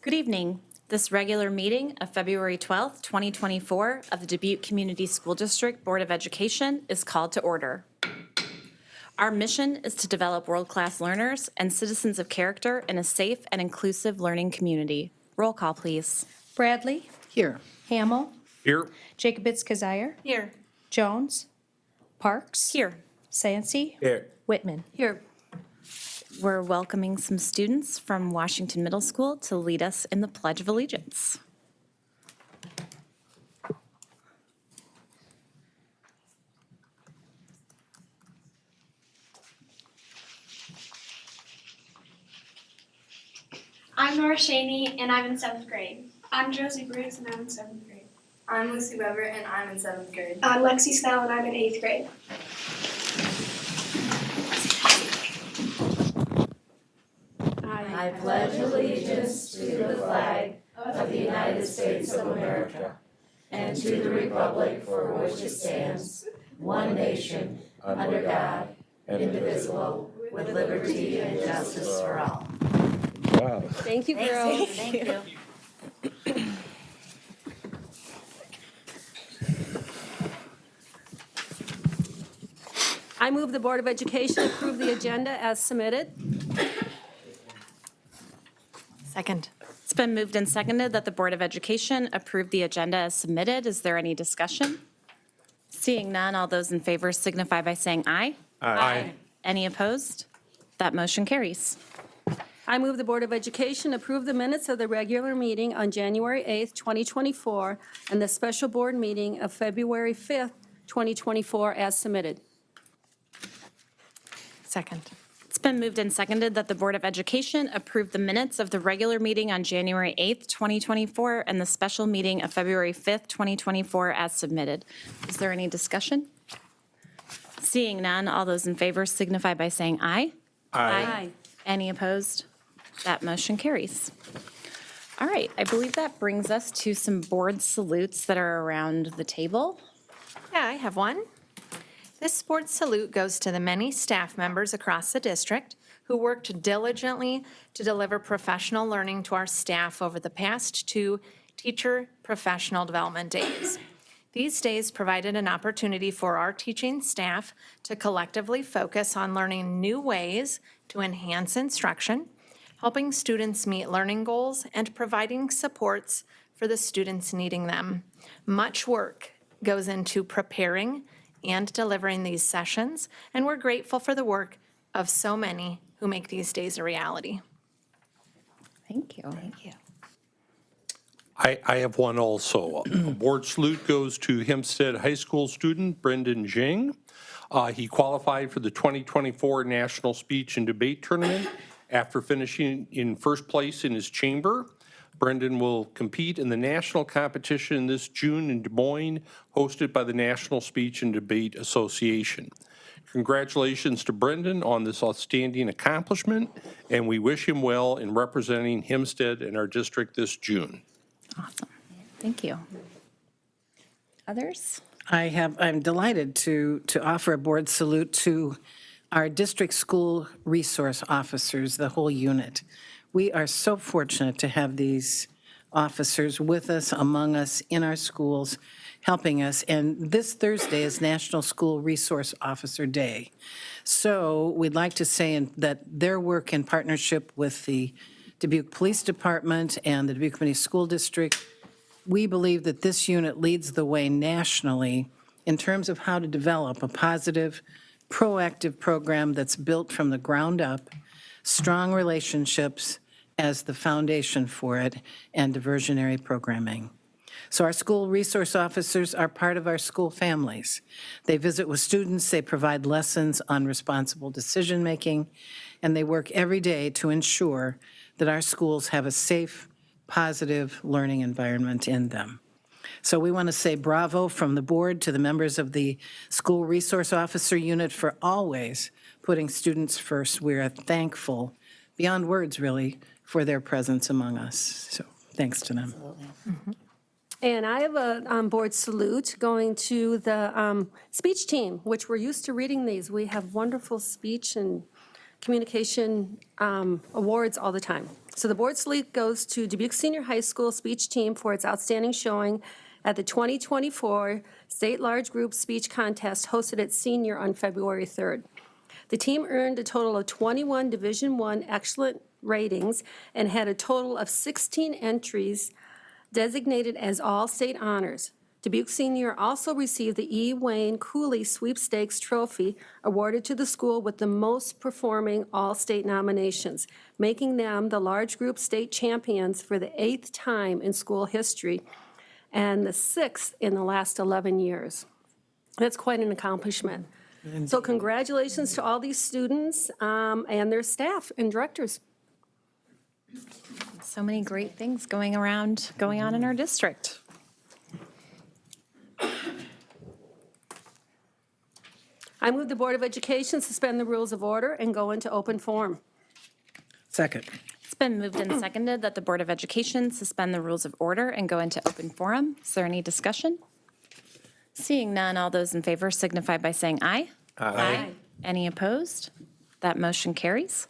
Good evening. This regular meeting of February 12th, 2024 of the Dubuque Community School District Board of Education is called to order. Our mission is to develop world-class learners and citizens of character in a safe and inclusive learning community. Roll call, please. Bradley. Here. Hamel. Here. Jacobitz-Kazire. Here. Jones. Parks. Here. Sancy. Here. Whitman. Here. We're welcoming some students from Washington Middle School to lead us in the Pledge of Allegiance. I'm Nora Shaney, and I'm in 7th grade. I'm Josie Briggs, and I'm in 7th grade. I'm Lucy Weber, and I'm in 7th grade. I'm Lexi Snell, and I'm in 8th grade. I pledge allegiance to the flag of the United States of America and to the republic for which it stands, one nation, under God, indivisible, with liberty and justice for all. Wow. Thank you, girls. Thank you. I move the Board of Education approve the agenda as submitted. Second. It's been moved and seconded that the Board of Education approve the agenda as submitted. Is there any discussion? Seeing none, all those in favor signify by saying aye. Aye. Any opposed? That motion carries. I move the Board of Education approve the minutes of the regular meeting on January 8th, 2024, and the special board meeting of February 5th, 2024, as submitted. Second. It's been moved and seconded that the Board of Education approve the minutes of the regular meeting on January 8th, 2024, and the special meeting of February 5th, 2024, as submitted. Is there any discussion? Seeing none, all those in favor signify by saying aye. Aye. Any opposed? That motion carries. All right, I believe that brings us to some board salutes that are around the table. Yeah, I have one. This board salute goes to the many staff members across the district who worked diligently to deliver professional learning to our staff over the past 2 teacher professional development days. These days provided an opportunity for our teaching staff to collectively focus on learning new ways to enhance instruction, helping students meet learning goals, and providing supports for the students needing them. Much work goes into preparing and delivering these sessions, and we're grateful for the work of so many who make these days a reality. Thank you. Thank you. I have one also. Board salute goes to Hempstead High School student Brendan Jing. He qualified for the 2024 National Speech and Debate Tournament after finishing in first place in his chamber. Brendan will compete in the national competition this June in Des Moines, hosted by the National Speech and Debate Association. Congratulations to Brendan on this outstanding accomplishment, and we wish him well in representing Hempstead and our district this June. Awesome. Thank you. Others? I'm delighted to offer a board salute to our district school resource officers, the whole unit. We are so fortunate to have these officers with us, among us, in our schools, helping us. And this Thursday is National School Resource Officer Day. So we'd like to say that their work in partnership with the Dubuque Police Department and the Dubuque Community School District, we believe that this unit leads the way nationally in terms of how to develop a positive, proactive program that's built from the ground up, strong relationships as the foundation for it, and diversionary programming. So our school resource officers are part of our school families. They visit with students, they provide lessons on responsible decision-making, and they work every day to ensure that our schools have a safe, positive learning environment in them. So we want to say bravo from the board to the members of the School Resource Officer Unit for always putting students first. We are thankful, beyond words really, for their presence among us. So thanks to them. And I have a board salute going to the speech team, which we're used to reading these. We have wonderful speech and communication awards all the time. So the board salute goes to Dubuque Senior High School speech team for its outstanding showing at the 2024 State Large Group Speech Contest hosted at Senior on February 3rd. The team earned a total of 21 Division I excellent ratings and had a total of 16 entries designated as all-state honors. Dubuque Senior also received the E. Wayne Cooley Sweepstakes Trophy awarded to the school with the most performing all-state nominations, making them the large group state champions for the 8th time in school history and the 6th in the last 11 years. That's quite an accomplishment. So congratulations to all these students and their staff and directors. So many great things going on in our district. I move the Board of Education suspend the rules of order and go into open forum. Second. It's been moved and seconded that the Board of Education suspend the rules of order and go into open forum. Is there any discussion? Seeing none, all those in favor signify by saying aye. Aye. Any opposed? That motion carries.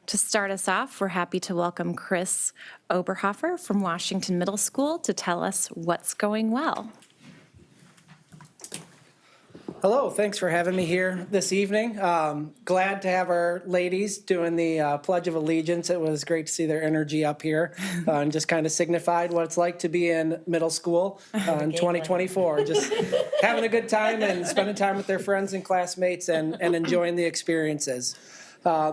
To start us off, we're happy to welcome Chris Oberhofer from Washington Middle School to tell us what's going well. Hello, thanks for having me here this evening. Glad to have our ladies doing the Pledge of Allegiance. It was great to see their energy up here and just kind of signified what it's like to be in middle school in 2024. Just having a good time and spending time with their friends and classmates and enjoying the experiences.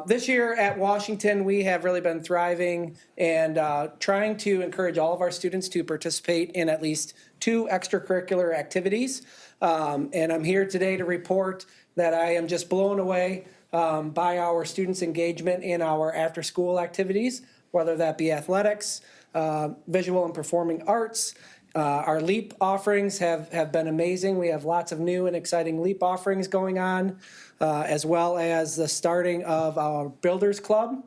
This year at Washington, we have really been thriving and trying to encourage all of our students to participate in at least 2 extracurricular activities. And I'm here today to report that I am just blown away by our students' engagement in our after-school activities, whether that be athletics, visual and performing arts. Our LEAP offerings have been amazing. We have lots of new and exciting LEAP offerings going on, as well as the starting of our Builders Club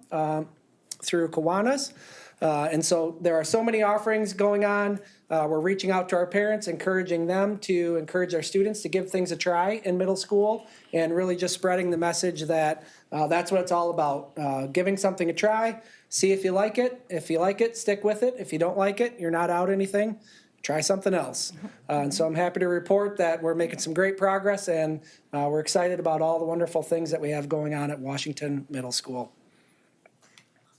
through Kiwanis. And so there are so many offerings going on. We're reaching out to our parents, encouraging them to encourage our students to give things a try in middle school, and really just spreading the message that that's what it's all about. Giving something a try, see if you like it. If you like it, stick with it. If you don't like it, you're not out anything. Try something else. And so I'm happy to report that we're making some great progress, and we're excited about all the wonderful things that we have going on at Washington Middle School.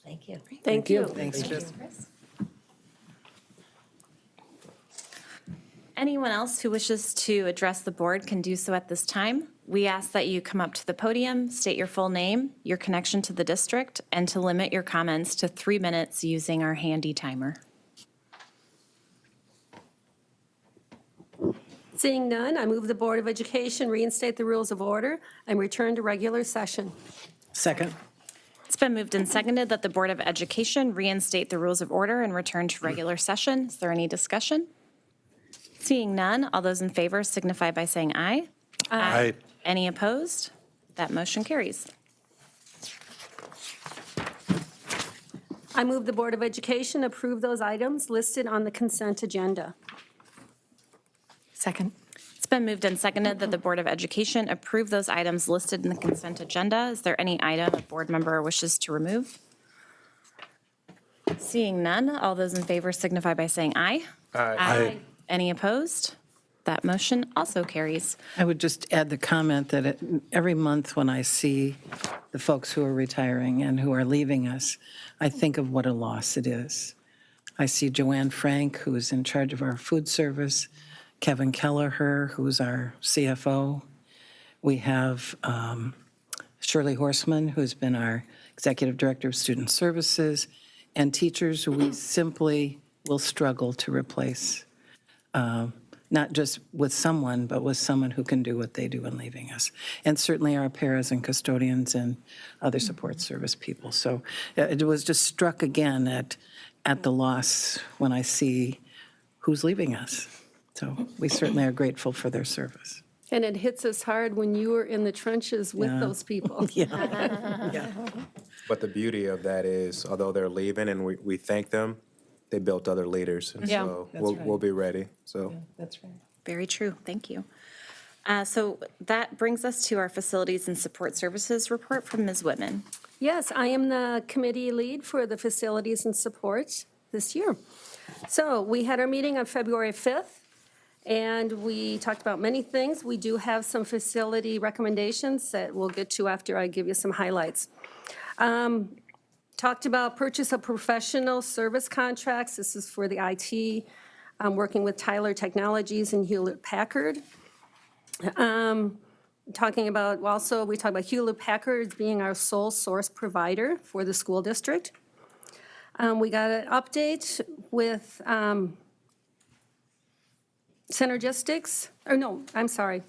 Thank you. Thank you. Thanks, Chris. Anyone else who wishes to address the board can do so at this time. We ask that you come up to the podium, state your full name, your connection to the district, and to limit your comments to 3 minutes using our handy timer. Seeing none, I move the Board of Education reinstate the rules of order and return to regular session. Second. It's been moved and seconded that the Board of Education reinstate the rules of order and return to regular session. Is there any discussion? Seeing none, all those in favor signify by saying aye. Aye. Any opposed? That motion carries. I move the Board of Education approve those items listed on the consent agenda. Second. It's been moved and seconded that the Board of Education approve those items listed in the consent agenda. Is there any item a board member wishes to remove? Seeing none, all those in favor signify by saying aye. Aye. Any opposed? That motion also carries. I would just add the comment that every month when I see the folks who are retiring and who are leaving us, I think of what a loss it is. I see Joanne Frank, who is in charge of our food service, Kevin Kelleher, who's our CFO. We have Shirley Horseman, who's been our Executive Director of Student Services, and teachers who we simply will struggle to replace. Not just with someone, but with someone who can do what they do in leaving us. And certainly our paras and custodians and other support service people. So it was just struck again at the loss when I see who's leaving us. So we certainly are grateful for their service. And it hits us hard when you are in the trenches with those people. Yeah. But the beauty of that is, although they're leaving and we thank them, they built other leaders. And Yeah. so That's right. we'll be ready. So That's right. Very true. Thank you. So that brings us to our Facilities and Support Services report from Ms. Whitman. Yes, I am the committee lead for the facilities and support this year. So we had our meeting on February 5th, and we talked about many things. We do have some facility recommendations that we'll get to after I give you some highlights. Talked about purchase of professional service contracts. This is for the IT, working with Tyler Technologies and Hewlett Packard. Talking about, also, we talked about Hewlett Packard being our sole source provider for the school district. We got an update with Synergistics,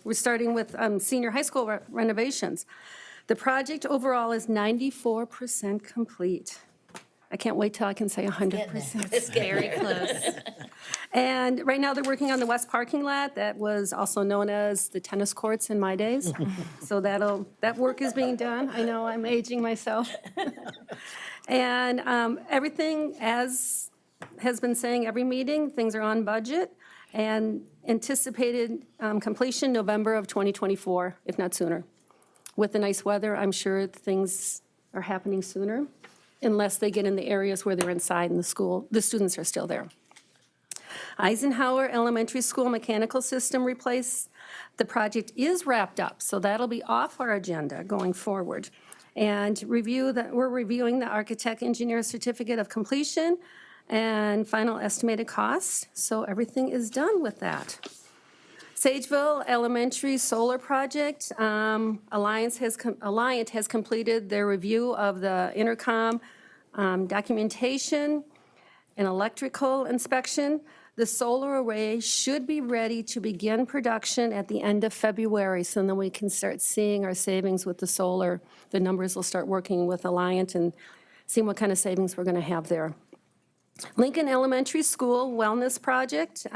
we're starting with senior high school renovations. The project overall is 94% complete. I can't wait till I can say 100%. It's very close. And right now, they're working on the west parking lot. That was also known as the tennis courts in my days. So that work is being done. I know, I'm aging myself. And everything, as has been saying every meeting, things are on budget and anticipated completion November of 2024, if not sooner. With the nice weather, I'm sure things are happening sooner, unless they get in the areas where they're inside and the students are still there. Eisenhower Elementary School mechanical system replace. The project is wrapped up, so that'll be off our agenda going forward. And we're reviewing the architect engineer certificate of completion and final estimated cost, so everything is done with that. Sageville Elementary Solar Project, Alliant has completed their review of the intercom documentation and electrical inspection. The solar array should be ready to begin production at the end of February, so then we can start seeing our savings with the solar. The numbers will start working with Alliant and seeing what kind of savings we're going to have there. Lincoln Elementary School Wellness Project.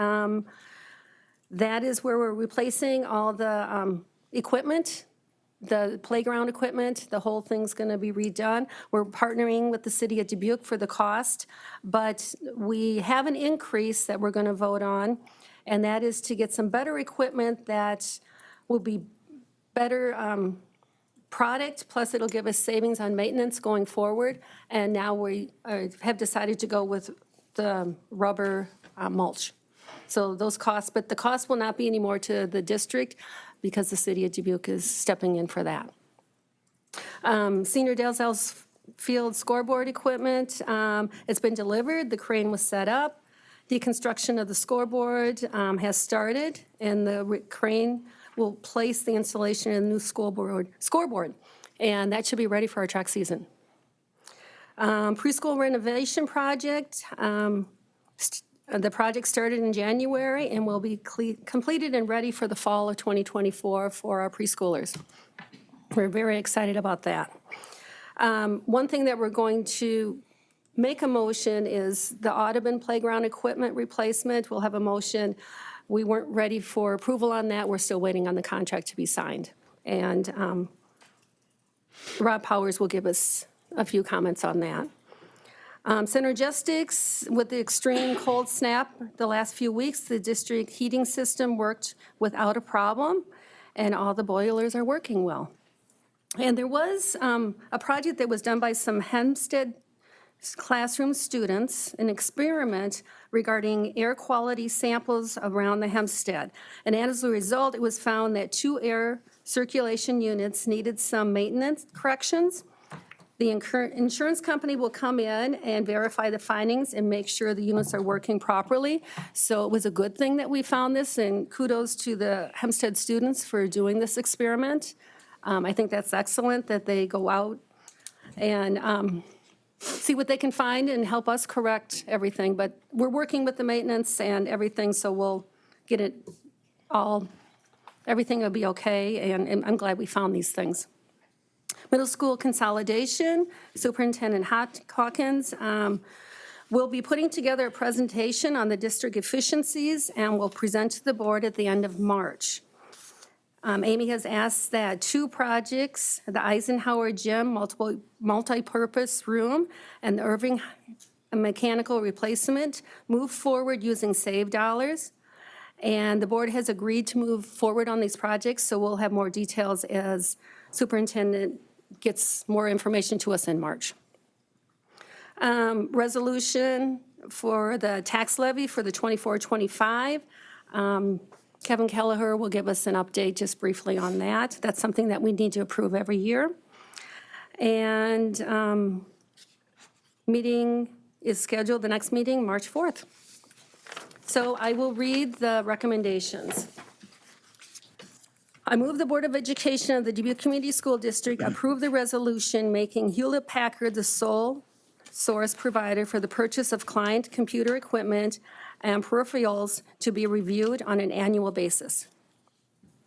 That is where we're replacing all the equipment, the playground equipment. The whole thing's going to be redone. We're partnering with the city of Dubuque for the cost, but we have an increase that we're going to vote on, and that is to get some better equipment that will be better product, plus it'll give us savings on maintenance going forward. And now we have decided to go with the rubber mulch. So those costs, but the cost will not be anymore to the district because the city of Dubuque is stepping in for that. Senior Dalzell's field scoreboard equipment, it's been delivered, the crane was set up. The construction of the scoreboard has started, and the crane will place the installation of the new scoreboard, and that should be ready for our track season. Preschool renovation project, the project started in January and will be completed and ready for the fall of 2024 for our preschoolers. We're very excited about that. One thing that we're going to make a motion is the Audubon playground equipment replacement. We'll have a motion. We weren't ready for approval on that. We're still waiting on the contract to be signed. And Rob Powers will give us a few comments on that. Synergistics, with the extreme cold snap the last few weeks, the district heating system worked without a problem, and all the boilers are working well. And there was a project that was done by some Hempstead classroom students, an experiment regarding air quality samples around the Hempstead. And as a result, it was found that 2 air circulation units needed some maintenance corrections. The insurance company will come in and verify the findings and make sure the units are working properly. So it was a good thing that we found this, and kudos to the Hempstead students for doing this experiment. I think that's excellent that they go out and see what they can find and help us correct everything. But we're working with the maintenance and everything, so we'll get it all, everything will be okay, and I'm glad we found these things. Middle school consolidation, Superintendent Hawkins will be putting together a presentation on the district efficiencies and will present to the board at the end of March. Amy has asked that 2 projects, the Eisenhower Gym multi-purpose room and the Irving mechanical replacement, move forward using save dollars. And the board has agreed to move forward on these projects, so we'll have more details as Superintendent gets more information to us in March. Resolution for the tax levy for the 24-25. Kevin Kelleher will give us an update just briefly on that. That's something that we need to approve every year. And meeting is scheduled, the next meeting, March 4th. So I will read the recommendations. I move the Board of Education of the Dubuque Community School District approve the resolution making Hewlett-Packard the sole source provider for the purchase of client computer equipment and peripherals to be reviewed on an annual basis.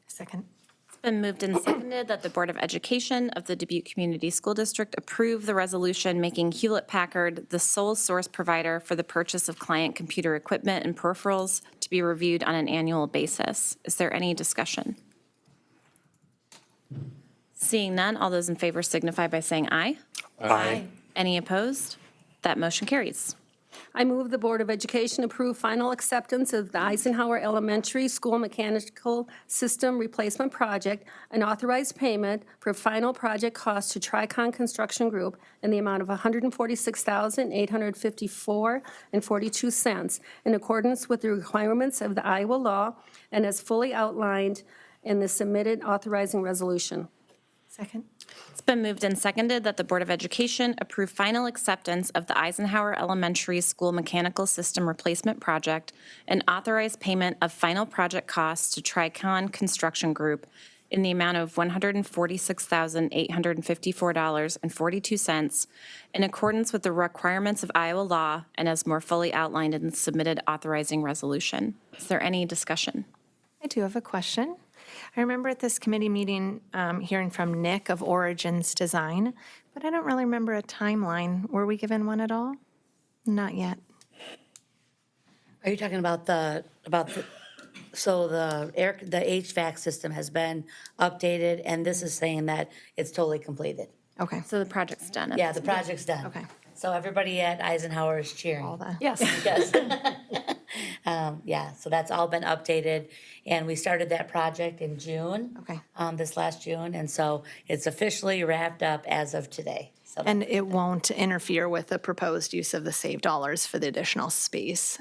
Second. It's been moved and seconded that the Board of Education of the Dubuque Community School District approve the resolution making Hewlett-Packard the sole source provider for the purchase of client computer equipment and peripherals to be reviewed on an annual basis. Is there any discussion? Seeing none, all those in favor signify by saying aye. Aye. Any opposed? That motion carries. I move the Board of Education approve final acceptance of the Eisenhower Elementary School Mechanical System Replacement Project and authorized payment for final project costs to Tricon Construction Group in the amount of $146,854.42 in accordance with the requirements of the Iowa law and as fully outlined in the submitted authorizing resolution. Second. It's been moved and seconded that the Board of Education approve final acceptance of the Eisenhower Elementary School Mechanical System Replacement Project and authorize payment of final project costs to Tricon Construction Group in the amount of $146,854.42 in accordance with the requirements of Iowa law and as more fully outlined in the submitted authorizing resolution. Is there any discussion? I do have a question. I remember at this committee meeting hearing from Nick of Origins Design, but I don't really remember a timeline. Were we given one at all? Not yet. Are you talking about so the HVAC system has been updated, and this is saying that it's totally completed? Okay. So the project's done. Yeah, the project's done. Okay. So everybody at Eisenhower is cheering. All the. Yes. Yes. Yeah, so that's all been updated, and we started that project in June. Okay. This last June, and so it's officially wrapped up as of today. So And it won't interfere with the proposed use of the saved dollars for the additional space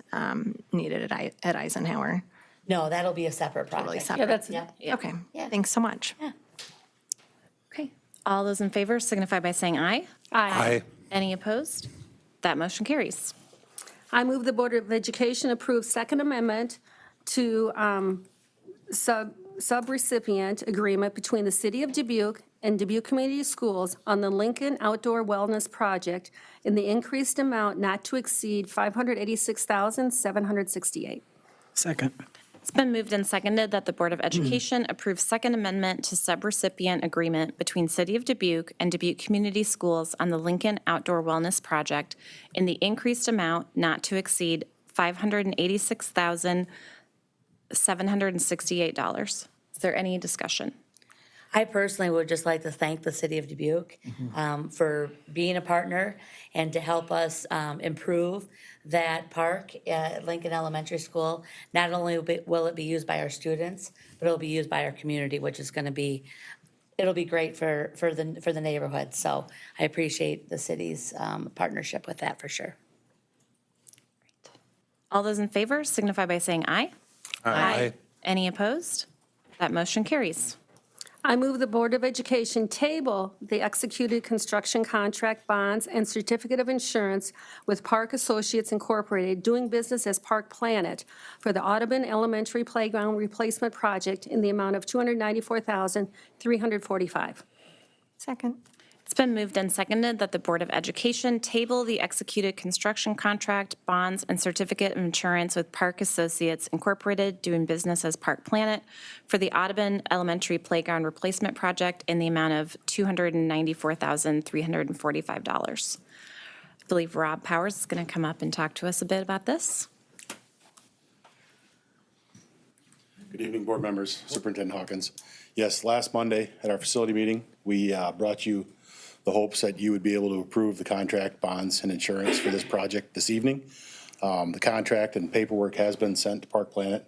needed at Eisenhower? no, that'll be a separate project. Really Yeah, separate? that's, Yeah. Okay, Yeah. thanks so much. Okay. All those in favor signify by saying aye. Aye. Any opposed? That motion carries. I move the Board of Education approve Second Amendment to subrecipient agreement between the City of Dubuque and Dubuque Community Schools on the Lincoln Outdoor Wellness Project in the increased amount not to exceed $586,768. Second. It's been moved and seconded that the Board of Education approve Second Amendment to subrecipient agreement between City of Dubuque and Dubuque Community Schools on the Lincoln Outdoor Wellness Project in the increased amount not to exceed $586,768. Is there any discussion? I personally would just like to thank the city of Dubuque for being a partner and to help us improve that park at Lincoln Elementary School. Not only will it be used by our students, but it'll be used by our community, which is going to be, it'll be great for the neighborhood. So I appreciate the city's partnership with that for sure. All those in favor signify by saying aye. Aye. Any opposed? That motion carries. I move the Board of Education table the executed construction contract bonds and certificate of insurance with Park Associates Incorporated doing business as Park Planet for the Audubon Elementary Playground Replacement Project in the amount of $294,345. Second. It's been moved and seconded that the Board of Education table the executed construction contract, bonds, and certificate of insurance with Park Associates Incorporated doing business as Park Planet for the Audubon Elementary Playground Replacement Project in the amount of $294,345. I believe Rob Powers is going to come up and talk to us a bit about this. Good evening, board members, Superintendent Hawkins. Yes, last Monday at our facility meeting, we brought you the hopes that you would be able to approve the contract, bonds, and insurance for this project this evening. The contract and paperwork has been sent to Park Planet.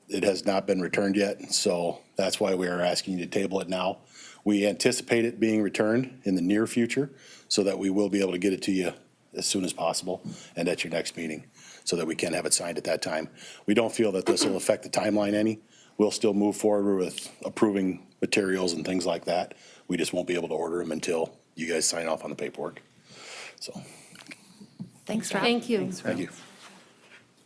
It has not been returned yet, so that's why we are asking you to table it now. We anticipate it being returned in the near future so that we will be able to get it to you as soon as possible and at your next meeting so that we can have it signed at that time. We don't feel that this will affect the timeline any. We'll still move forward with approving materials and things like that. We just won't be able to order them until you guys sign off on the paperwork. So, Thanks, Rob. Thank you. thank you.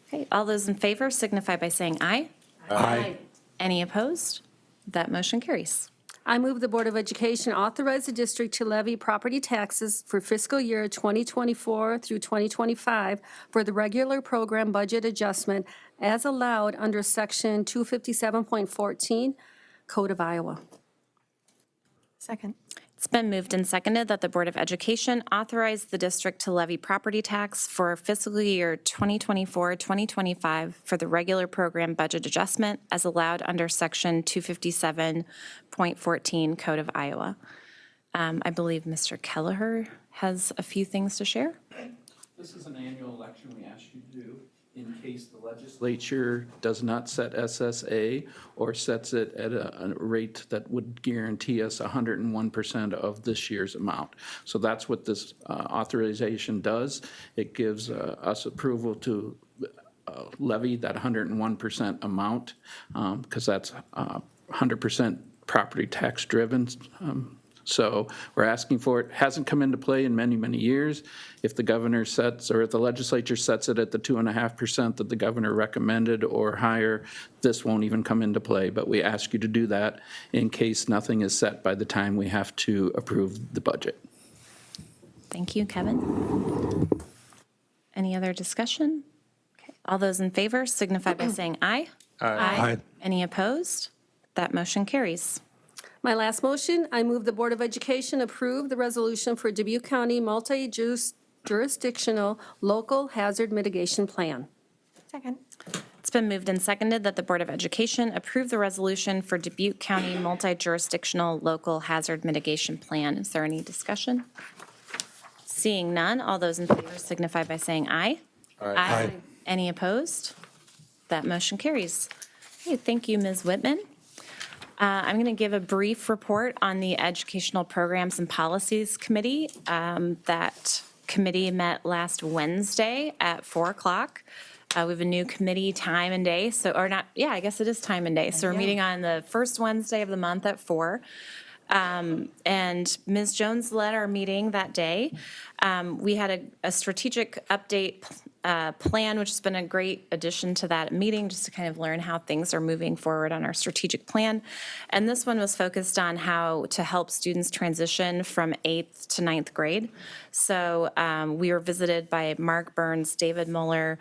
Okay, all those in favor signify by saying aye. Aye. Any opposed? That motion carries. I move the Board of Education authorize the district to levy property taxes for fiscal year 2024 through 2025 for the regular program budget adjustment as allowed under Section 257.14 Code of Iowa. Second. It's been moved and seconded that the Board of Education authorize the district to levy property tax for fiscal year 2024-2025 for the regular program budget adjustment as allowed under Section 257.14 Code of Iowa. I believe Mr. Kelleher has a few things to share. This is an annual election we ask you to do in case the legislature does not set SSA or sets it at a rate that would guarantee us 101% of this year's amount. So that's what this authorization does. It gives us approval to levy that 101% amount because that's 100% property tax driven. So we're asking for it. Hasn't come into play in many, many years. If the governor sets, or if the legislature sets it at the 2.5% that the governor recommended or higher, this won't even come into play. But we ask you to do that in case nothing is set by the time we have to approve the budget. Thank you, Kevin. Any other discussion? Okay. All those in favor signify by saying aye. Aye. Any opposed? That motion carries. My last motion, I move the Board of Education approve the resolution for Dubuque County Multi-Jurisdictional Local Hazard Mitigation Plan. Second. It's been moved and seconded that the Board of Education approve the resolution for Dubuque County Multi-Jurisdictional Local Hazard Mitigation Plan. Is there any discussion? Seeing none, all those in favor signify by saying aye. Aye. Any opposed? That motion carries. Okay, thank you, Ms. Whitman. I'm going to give a brief report on the Educational Programs and Policies Committee. That committee met last Wednesday at 4 o'clock. We have a new committee time and day, I guess it is time and day. So we're meeting on the first Wednesday of the month at 4. And Ms. Jones led our meeting that day. We had a strategic update plan, which has been a great addition to that meeting, just to kind of learn how things are moving forward on our strategic plan. And this one was focused on how to help students transition from 8th to 9th grade. So we were visited by Mark Burns, David Muller,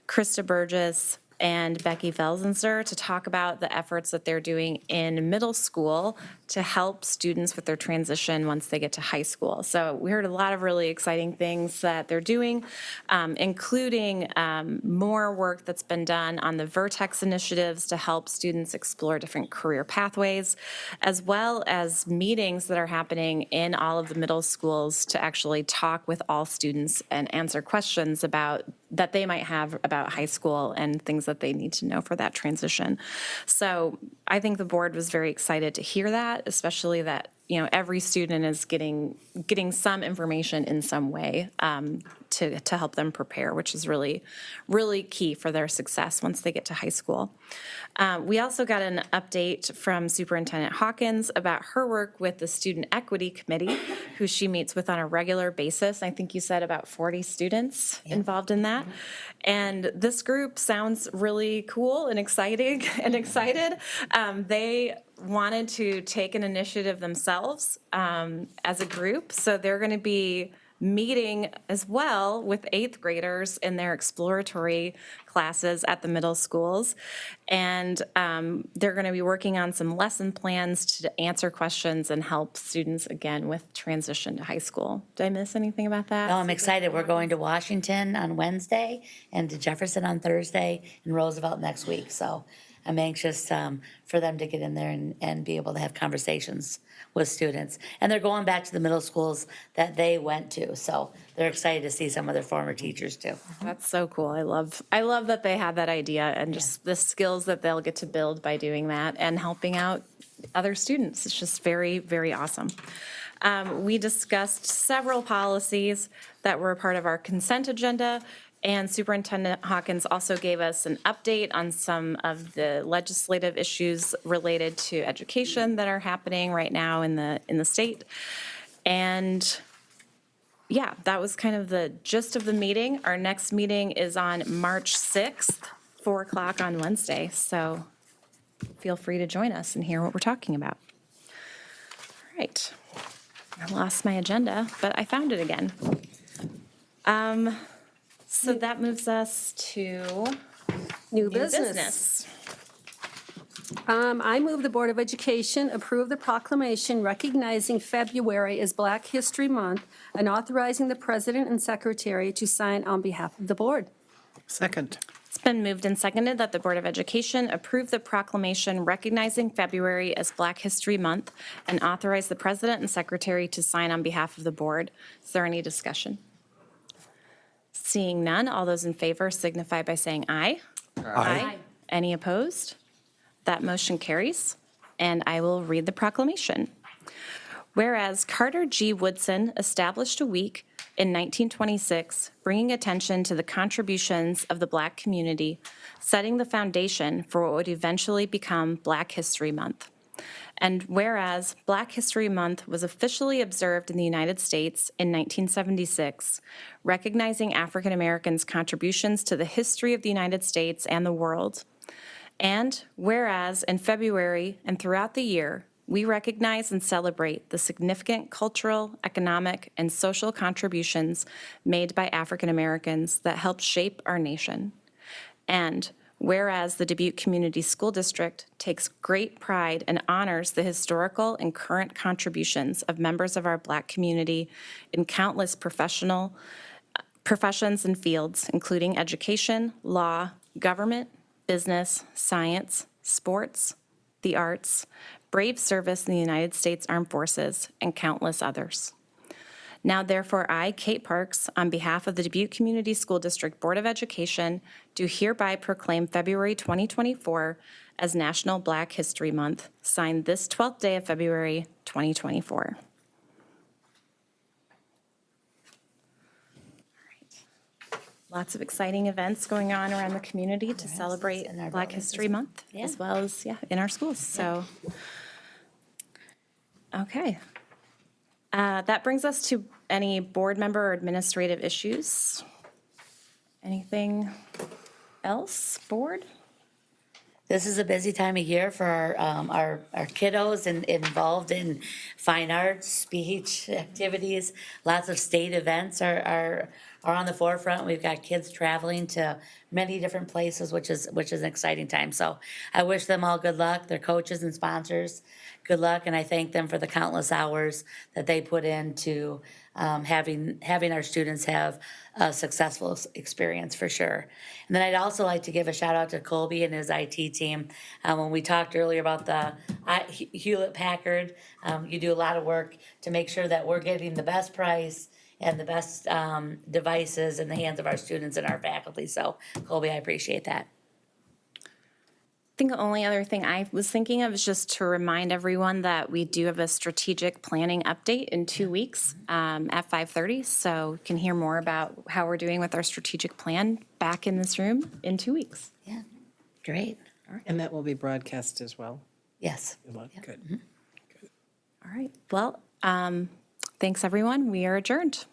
Krista Burgess, and Becky Felsenser to talk about the efforts that they're doing in middle school to help students with their transition once they get to high school. So we heard a lot of really exciting things that they're doing, including more work that's been done on the Vertex initiatives to help students explore different career pathways, as well as meetings that are happening in all of the middle schools to actually talk with all students and answer questions that they might have about high school and things that they need to know for that transition. So I think the board was very excited to hear that, especially that, every student is getting some information in some way to help them prepare, which is really, really key for their success once they get to high school. We also got an update from Superintendent Hawkins about her work with the Student Equity Committee, who she meets with on a regular basis. I think you said about 40 students involved in that. And this group sounds really cool and exciting and excited. They wanted to take an initiative themselves as a group. So they're going to be meeting as well with 8th graders in their exploratory classes at the middle schools. And they're going to be working on some lesson plans to answer questions and help students, again, with transition to high school. Did I miss anything about that? No, I'm excited. We're going to Washington on Wednesday and to Jefferson on Thursday and Roosevelt next week. So I'm anxious for them to get in there and be able to have conversations with students. And they're going back to the middle schools that they went to, so they're excited to see some of their former teachers too. That's so cool. I love that they had that idea and just the skills that they'll get to build by doing that and helping out other students. It's just very, very awesome. We discussed several policies that were a part of our consent agenda, and Superintendent Hawkins also gave us an update on some of the legislative issues related to education that are happening right now in the state. And yeah, that was kind of the gist of the meeting. Our next meeting is on March 6th, 4 o'clock on Wednesday. So feel free to join us and hear what we're talking about. All right. I lost my agenda, but I found it again. So that moves us to New new business. business. I move the Board of Education approve the proclamation recognizing February as Black History Month and authorizing the President and Secretary to sign on behalf of the board. Second. It's been moved and seconded that the Board of Education approve the proclamation recognizing February as Black History Month and authorize the President and Secretary to sign on behalf of the board. Is there any discussion? Seeing none, all those in favor signify by saying aye. Aye. Any opposed? That motion carries, and I will read the proclamation. Whereas Carter G. Woodson established a week in 1926, bringing attention to the contributions of the Black community, setting the foundation for what would eventually become Black History Month. And whereas Black History Month was officially observed in the United States in 1976, recognizing African Americans' contributions to the history of the United States and the world. And whereas in February and throughout the year, we recognize and celebrate the significant cultural, economic, and social contributions made by African Americans that helped shape our nation. And whereas the Dubuque Community School District takes great pride and honors the historical and current contributions of members of our Black community in countless professions and fields, including education, law, government, business, science, sports, the arts, brave service in the United States Armed Forces, and countless others. Now therefore, I, Kate Parks, on behalf of the Dubuque Community School District Board of Education, do hereby proclaim February 2024 as National Black History Month, signed this 12th day of February 2024. Lots of exciting events going on around the community to celebrate Black History Month, as well as, in our schools. So, okay. That brings us to any board member or administrative issues. Anything else, board? This is a busy time of year for our kiddos and involved in fine arts, speech activities. Lots of state events are on the forefront. We've got kids traveling to many different places, which is an exciting time. So I wish them all good luck, their coaches and sponsors, good luck, and I thank them for the countless hours that they put into having our students have a successful experience for sure. And then I'd also like to give a shout out to Colby and his IT team. When we talked earlier about the Hewlett Packard, you do a lot of work to make sure that we're getting the best price and the best devices in the hands of our students and our faculty. So Colby, I appreciate that. I think the only other thing I was thinking of is just to remind everyone that we do have a strategic planning update in 2 weeks at 5:30. So you can hear more about how we're doing with our strategic plan back in this room in 2 weeks. Yeah, great. And that will be broadcast as well. Yes. Good. All right. Well, thanks, everyone. We are adjourned.